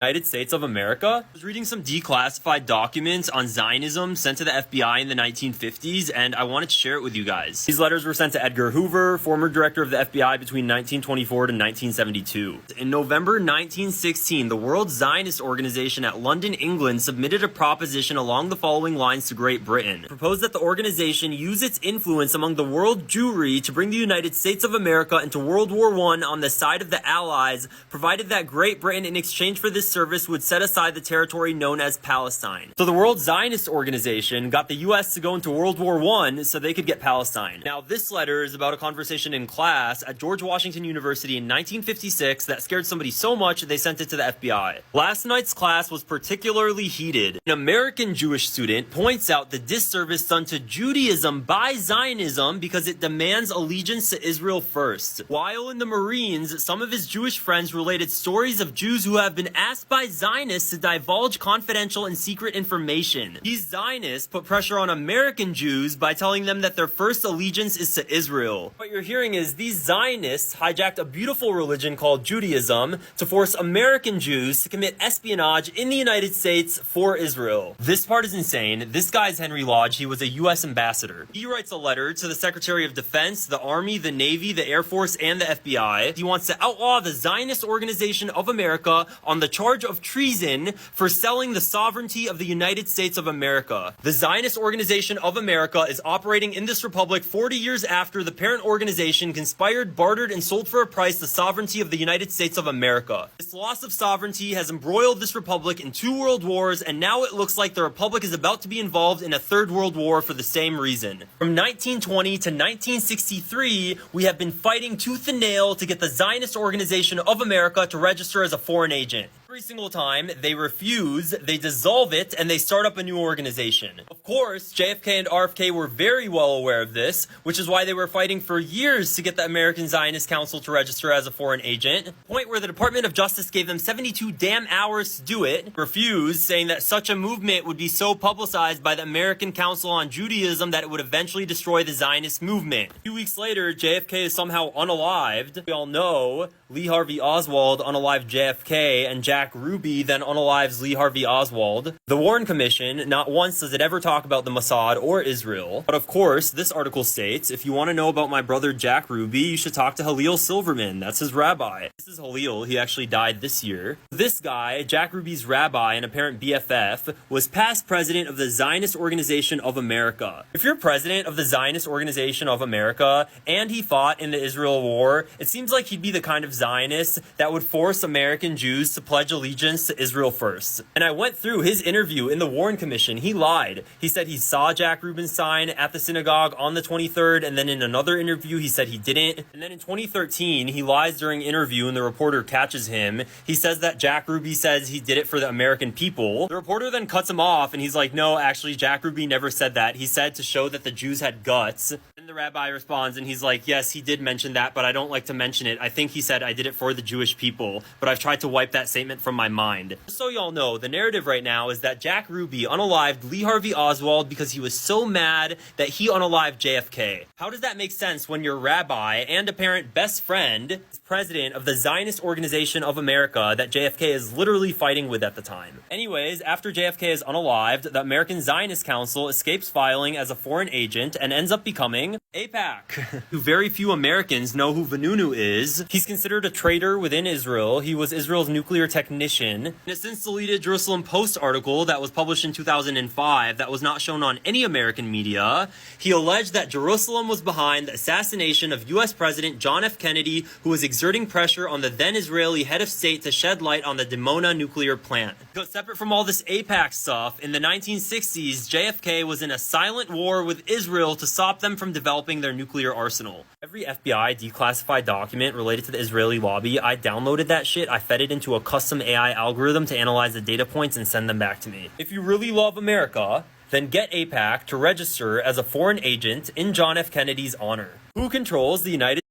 United States of America. I was reading some declassified documents on Zionism sent to the FBI in the 1950s, and I wanted to share it with you guys. These letters were sent to Edgar Hoover, former director of the FBI between 1924 to 1972. In November 1916, the World Zionist Organization at London, England, submitted a proposition along the following lines to Great Britain. It proposed that the organization use its influence among the world Jewry to bring the United States of America into World War I on the side of the Allies, provided that Great Britain, in exchange for this service, would set aside the territory known as Palestine. So the World Zionist Organization got the US to go into World War I so they could get Palestine. Now, this letter is about a conversation in class at George Washington University in 1956 that scared somebody so much they sent it to the FBI. Last night's class was particularly heated. An American Jewish student points out the disservice done to Judaism by Zionism because it demands allegiance to Israel first. While in the Marines, some of his Jewish friends related stories of Jews who have been asked by Zionists to divulge confidential and secret information. These Zionists put pressure on American Jews by telling them that their first allegiance is to Israel. What you're hearing is these Zionists hijacked a beautiful religion called Judaism to force American Jews to commit espionage in the United States for Israel. This part is insane. This guy's Henry Lodge. He was a US ambassador. He writes a letter to the Secretary of Defense, the Army, the Navy, the Air Force, and the FBI. He wants to outlaw the Zionist Organization of America on the charge of treason for selling the sovereignty of the United States of America. The Zionist Organization of America is operating in this republic 40 years after the parent organization conspired, bartered, and sold for a price the sovereignty of the United States of America. This loss of sovereignty has embroiled this republic in 2 world wars, and now it looks like the republic is about to be involved in a 3rd world war for the same reason. From 1920 to 1963, we have been fighting tooth and nail to get the Zionist Organization of America to register as a foreign agent. Every single time they refuse, they dissolve it, and they start up a new organization. Of course, JFK and RFK were very well aware of this, which is why they were fighting for years to get the American Zionist Council to register as a foreign agent, point where the Department of Justice gave them 72 damn hours to do it, refused, saying that such a movement would be so publicized by the American Council on Judaism that it would eventually destroy the Zionist movement. A few weeks later, JFK is somehow unalived. We all know Lee Harvey Oswald unalived JFK, and Jack Ruby then unalives Lee Harvey Oswald. The Warren Commission, not once does it ever talk about the Mossad or Israel. But of course, this article states, if you want to know about my brother Jack Ruby, you should talk to Halil Silverman. That's his rabbi. This is Halil. He actually died this year. This guy, Jack Ruby's rabbi and apparent BFF, was past president of the Zionist Organization of America. If you're president of the Zionist Organization of America and he fought in the Israel war, it seems like he'd be the kind of Zionist that would force American Jews to pledge allegiance to Israel first. And I went through his interview in the Warren Commission. He lied. He said he saw Jack Rubenstein at the synagogue on the 23rd, and then in another interview he said he didn't. And then in 2013 he lies during interview and the reporter catches him. He says that Jack Ruby says he did it for the American people. The reporter then cuts him off and he's like, no, actually Jack Ruby never said that. He said to show that the Jews had guts. And the rabbi responds and he's like, yes, he did mention that, but I don't like to mention it. I think he said I did it for the Jewish people, but I've tried to wipe that statement from my mind. Just so y'all know, the narrative right now is that Jack Ruby unalived Lee Harvey Oswald because he was so mad that he unalived JFK. How does that make sense when your rabbi and apparent best friend is president of the Zionist Organization of America that JFK is literally fighting with at the time? Anyways, after JFK is unalived, the American Zionist Council escapes filing as a foreign agent and ends up becoming AIPAC. Very few Americans know who Vanunu is. He's considered a traitor within Israel. He was Israel's nuclear technician. In a since deleted Jerusalem Post article that was published in 2005 that was not shown on any American media, he alleged that Jerusalem was behind the assassination of US President John F. Kennedy, who was exerting pressure on the then Israeli head of state to shed light on the Dimona nuclear plant. But separate from all this AIPAC stuff, in the 1960s, JFK was in a silent war with Israel to stop them from developing their nuclear arsenal. Every FBI declassified document related to the Israeli lobby, I downloaded that shit, I fed it into a custom AI algorithm to analyze the data points and send them back to me. If you really love America, then get AIPAC to register as a foreign agent in John F. Kennedy's honor. Who controls the United